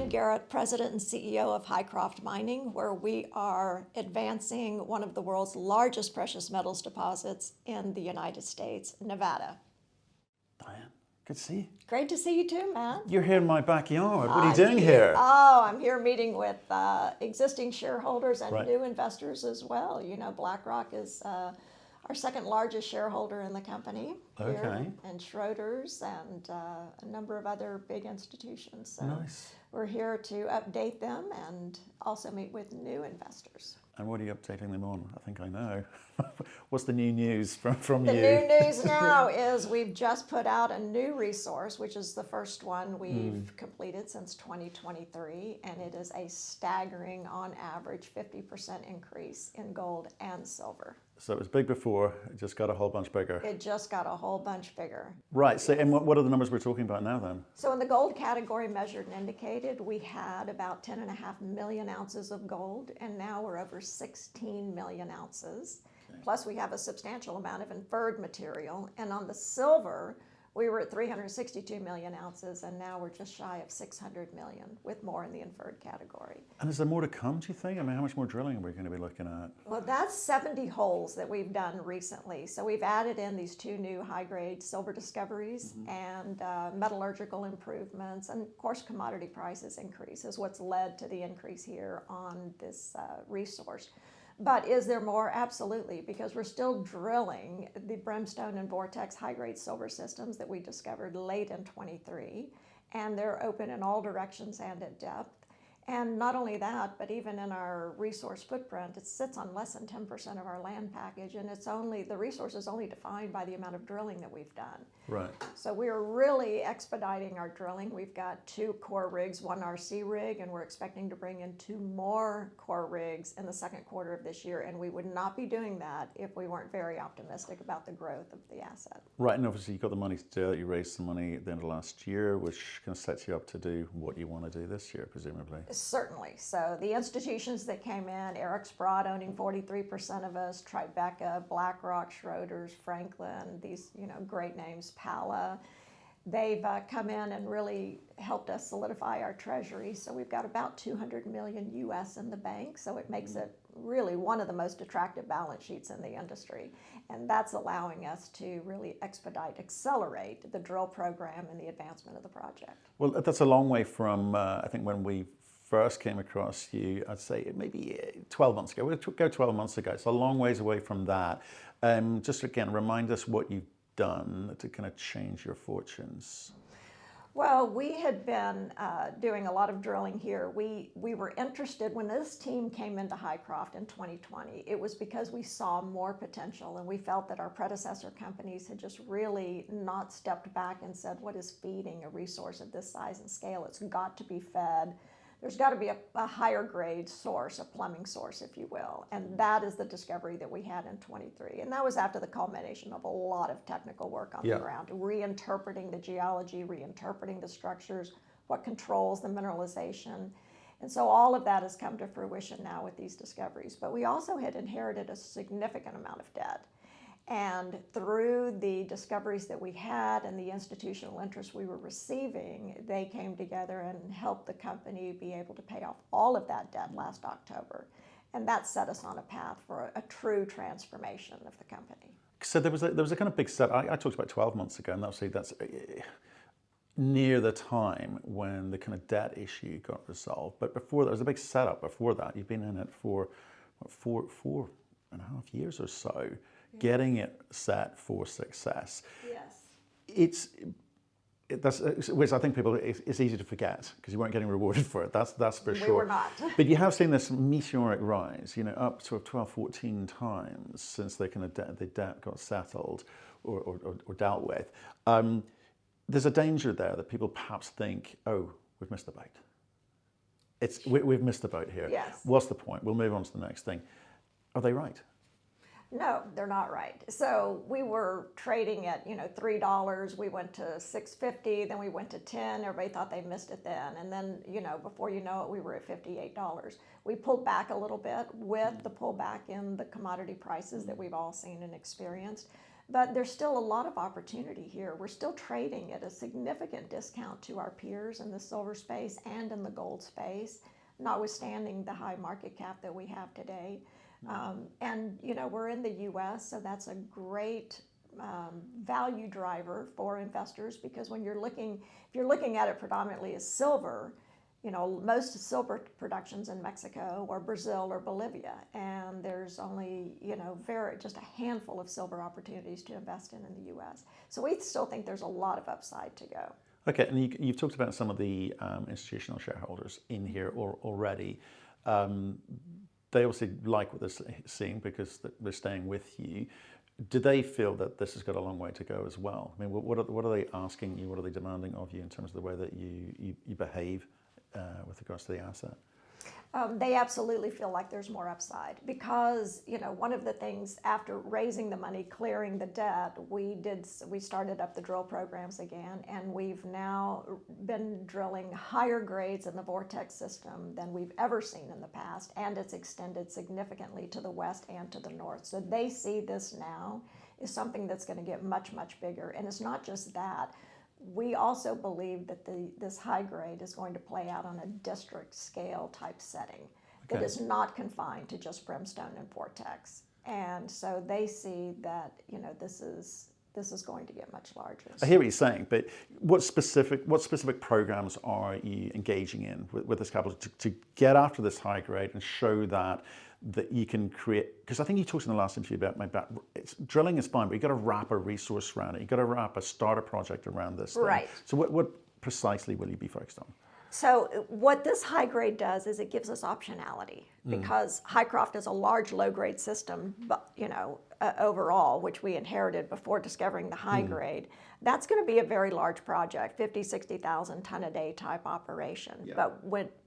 Diane, Garrett, President and CEO of Hycroft Mining, where we are advancing one of the world's largest precious metals deposits in the United States, Nevada. Diane, good to see you. Great to see you too, man. You're here in my backyard. What are you doing here? Oh, I'm here meeting with existing shareholders and Right. new investors as well. You know, BlackRock is our second largest shareholder in the company here, Okay. and Schroders and a number of other big institutions. So Nice. we're here to update them and also meet with new investors. And what are you updating them on? I think I know. What's the new news from The you? new news now is we've just put out a new resource, which is the first one we've completed since 2023, and it is a staggering, on average, 50% increase in gold and silver. So it was big before, it just got a whole bunch bigger. It just got a whole bunch bigger. Right, so and what are the numbers we're talking about now then? So in the gold category measured and indicated, we had about 10.5 million ounces of gold, and now we're over 16 million ounces. Okay. Plus we have a substantial amount of inferred material. And on the silver, we were at 362 million ounces, and now we're just shy of 600 million, with more in the inferred category. And is there more to come, do you think? I mean, how much more drilling are we going to be looking at? Well, that's 70 holes that we've done recently. So we've added in these two new high-grade silver discoveries and metallurgical improvements, and of course commodity prices increase is what's led to the increase here on this resource. But is there more? Absolutely, because we're still drilling the Brimstone and Vortex high-grade silver systems that we discovered late in 23, and they're open in all directions and at depth. And not only that, but even in our resource footprint, it sits on less than 10% of our land package, and the resource is only defined by the amount of drilling that we've done. Right. So we are really expediting our drilling. We've got 2 core rigs, 1 RC rig, and we're expecting to bring in 2 more core rigs in the second quarter of this year, and we would not be doing that if we weren't very optimistic about the growth of the asset. Right, and obviously you've got the money to do it. You raised some money at the end of last year, which kind of sets you up to do what you want to do this year, presumably. Certainly. So the institutions that came in, Eric Sprott owning 43% of us, Tribeca, BlackRock, Schroders, Franklin, these great names, Pala, they've come in and really helped us solidify our treasury. So we've got about 200 million US in the bank. So it makes it really one of the most attractive balance sheets in the industry. And that's allowing us to really accelerate the drill program and the advancement of the project. Well, that's a long way from, I think when we first came across you, I'd say maybe 12 months ago. We'll go 12 months ago. It's a long ways away from that. Just again, remind us what you've done to kind of change your fortunes. Well, we had been doing a lot of drilling here. We were interested when this team came into Hycroft in 2020. It was because we saw more potential, and we felt that our predecessor companies had just really not stepped back and said, what is feeding a resource of this size and scale? It's got to be fed. There's got to be a higher grade source, a plumbing source, if you will. And that is the discovery that we had in 23. And that was after the culmination of a lot of technical work on the ground, reinterpreting the geology, reinterpreting the structures, what controls the mineralization. And so all of that has come to fruition now with these discoveries. But we also had inherited a significant amount of debt. And through the discoveries that we had and the institutional interest we were receiving, they came together and helped the company be able to pay off all of that debt last October. And that set us on a path for a true transformation of the company. So there was a kind of big set. I talked about 12 months ago, and that's near the time when the kind of debt issue got resolved. But before that, there was a big setup before that. You've been in it for what, 4.5 years or so. Getting it set for success. Yes. Which I think it's easy to forget because you weren't getting rewarded for it. That's for sure. We were not. But you have seen this meteoric rise, up to 12, 14 times since the debt got settled or dealt with. There's a danger there that people perhaps think, oh, we've missed the boat. We've missed the boat here. Yes. What's the point? We'll move on to the next thing. Are they right? No, they're not right. So we were trading at $3. We went to $6.50. Then we went to $10. Everybody thought they missed it then. And then before you know it, we were at $58. We pulled back a little bit with the pullback in the commodity prices that we've all seen and experienced. But there's still a lot of opportunity here. We're still trading at a significant discount to our peers in the silver space and in the gold space, notwithstanding the high market cap that we have today. And we're in the U.S., so that's a great value driver for investors, because when if you're looking at it predominantly as silver, most silver production's in Mexico or Brazil or Bolivia, and there's only, just a handful of silver opportunities to invest in the U.S. So we still think there's a lot of upside to go. Okay, and you've talked about some of the institutional shareholders in here already. They obviously like what they're seeing because they're staying with you. Do they feel that this has got a long way to go as well? I mean, what are they asking you? What are they demanding of you in terms of the way that you behave with regards to the asset? They absolutely feel like there's more upside because, one of the things after raising the money, clearing the debt, we started up the drill programs again, and we've now been drilling higher grades in the Vortex system than we've ever seen in the past, and it's extended significantly to the west and to the north. So they see this now as something that's going to get much, much bigger. And it's not just that. We also believe that this high grade is going to play out on a district scale type setting that is not confined to just Brimstone and Vortex. And so they see that, this is going to get much larger. I hear what you're saying, but what specific programs are you engaging in with this capital to get after this high grade and show that you can create? Because I think you talked in the last interview about drilling is fine, but you've got to wrap a resource around it. You've got to wrap a starter project around this thing. Right. So what precisely will you be focused on? So what this high grade does is it gives us optionality, because Hycroft is a large low grade system, but overall, which we inherited before discovering the high grade. That's going to be a very large project, 50, 60,000 ton a day type operation. Yeah.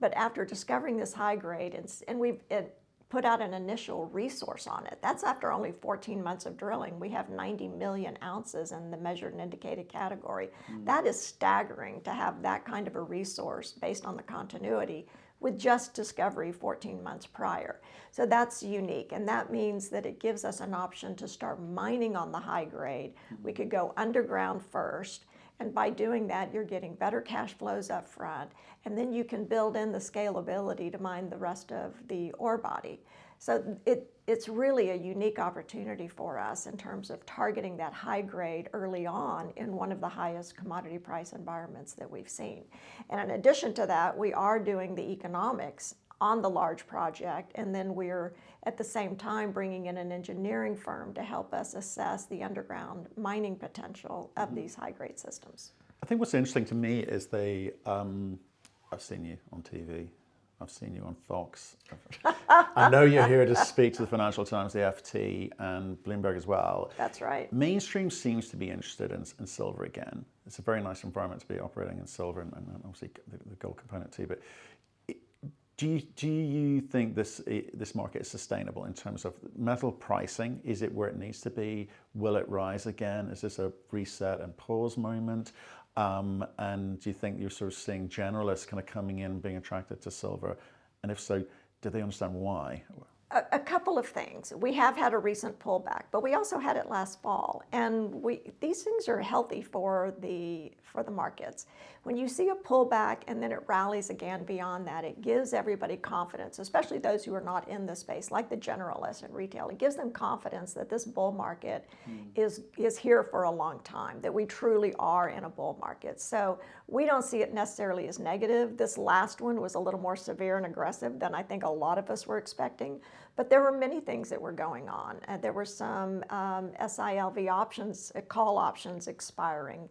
But after discovering this high grade, and we've put out an initial resource on it. That's after only 14 months of drilling. We have 90 million ounces in the measured and indicated category. That is staggering to have that kind of a resource based on the continuity with just discovery 14 months prior. So that's unique, and that means that it gives us an option to start mining on the high grade. We could go underground first, and by doing that, you're getting better cash flows up front, and then you can build in the scalability to mine the rest of the ore body. So it's really a unique opportunity for us in terms of targeting that high grade early on in one of the highest commodity price environments that we've seen. And in addition to that, we are doing the economics on the large project, and then we're at the same time bringing in an engineering firm to help us assess the underground mining potential of these high-grade systems. I think what's interesting to me is I've seen you on TV, I've seen you on Fox. I know you're here to speak to the Financial Times, the FT, and Bloomberg as well. That's right. Mainstream seems to be interested in silver again. It's a very nice environment to be operating in silver, and obviously the gold component too. But do you think this market is sustainable in terms of metal pricing? Is it where it needs to be? Will it rise again? Is this a reset and pause moment? And do you think you're sort of seeing generalists kind of coming in, being attracted to silver? And if so, do they understand why? A couple of things. We have had a recent pullback, but we also had it last fall, and these things are healthy for the markets. When you see a pullback and then it rallies again beyond that, it gives everybody confidence, especially those who are not in the space, like the generalists and retail. It gives them confidence that this bull market is here for a long time, that we truly are in a bull market. So we don't see it necessarily as negative. This last one was a little more severe and aggressive than I think a lot of us were expecting. But there were many things that were going on. There were some SILV options, call options expiring.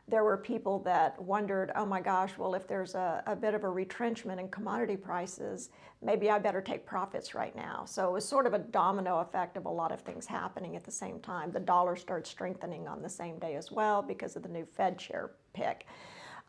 There were people that wondered, oh my gosh, well, if there's a bit of a retrenchment in commodity prices, maybe I better take profits right now. So it was sort of a domino effect of a lot of things happening at the same time. The dollar started strengthening on the same day as well because of the new Fed chair pick.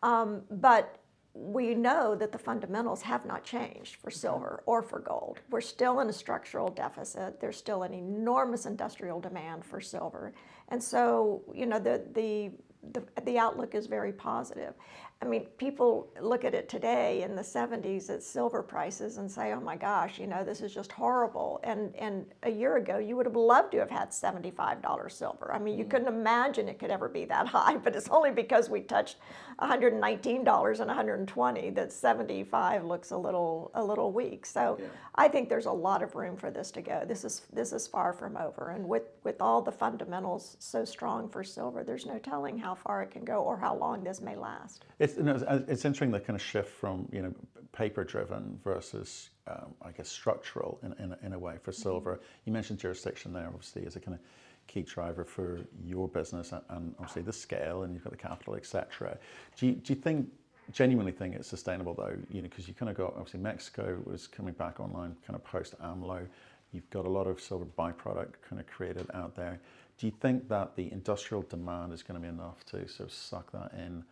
But we know that the fundamentals have not changed for silver or for gold. We're still in a structural deficit. There's still an enormous industrial demand for silver. And so, the outlook is very positive. I mean, people look at it today in the 70s at silver prices and say, oh my gosh, you know, this is just horrible. And a year ago, you would have loved to have had $75 silver. I mean, you couldn't imagine it could ever be that high, but it's only because we touched $119 and $120 that 75 looks a little weak. So I think there's a lot of room for this to go. This is far from over. And with all the fundamentals so strong for silver, there's no telling how far it can go or how long this may last. It's interesting the kind of shift from, you know, paper-driven versus, I guess, structural in a way for silver. You mentioned jurisdiction there, obviously, as a kind of key driver for your business and obviously the scale, and you've got the capital, etc. Do you genuinely think it's sustainable though? You know, because you kind of got, obviously Mexico was coming back online kind of post-AMLO. You've got a lot of silver byproduct kind of created out there. Do you think that the industrial demand is going to be enough to sort of suck that in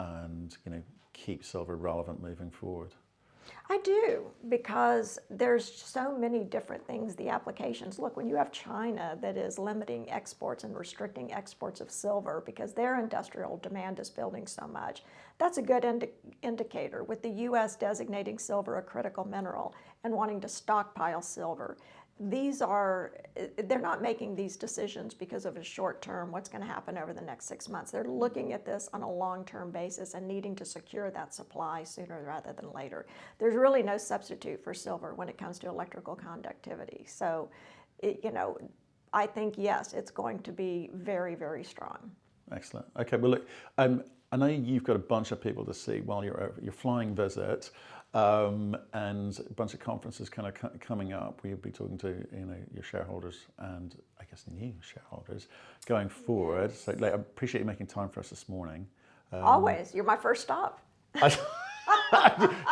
and, you know, keep silver relevant moving forward? I do, because there's so many different things, the applications. Look, when you have China that is limiting exports and restricting exports of silver because their industrial demand is building so much, that's a good indicator. With the U.S. designating silver a critical mineral and wanting to stockpile silver, they're not making these decisions because of a short term, what's going to happen over the next 6 months. They're looking at this on a long-term basis and needing to secure that supply sooner rather than later. There's really no substitute for silver when it comes to electrical conductivity. So, you know, I think, yes, it's going to be very, very strong. Excellent. Okay, well, look, I know you've got a bunch of people to see while you're over your flying visit. And a bunch of conferences kind of coming up. We'll be talking to, you know, your shareholders and I guess new shareholders going forward. So like, I appreciate you making time for us this morning. Always, you're my first stop.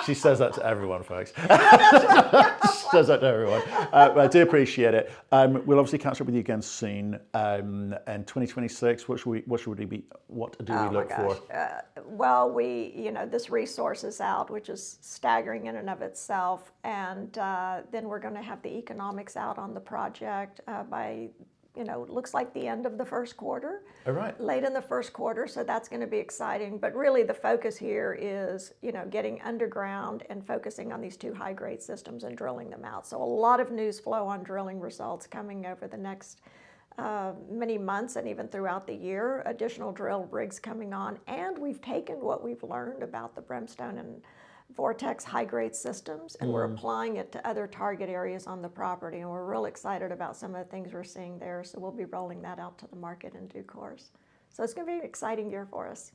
She says that to everyone, folks. She says that to everyone. But I do appreciate it. We'll obviously catch up with you again soon. And 2026, what do we look for? Well, you know, this resource is out, which is staggering in and of itself, and then we're going to have the economics out on the project by, you know, looks like the end of the first quarter. All right. Late in the first quarter, so that's going to be exciting. But really the focus here is, you know, getting underground and focusing on these two high-grade systems and drilling them out. So a lot of news flow on drilling results coming over the next many months and even throughout the year. Additional drill rigs coming on. And we've taken what we've learned about the Brimstone and Vortex high-grade systems, and we're applying it to other target areas on the property, and we're real excited about some of the things we're seeing there, so we'll be rolling that out to the market in due course. So it's going to be an exciting year for us.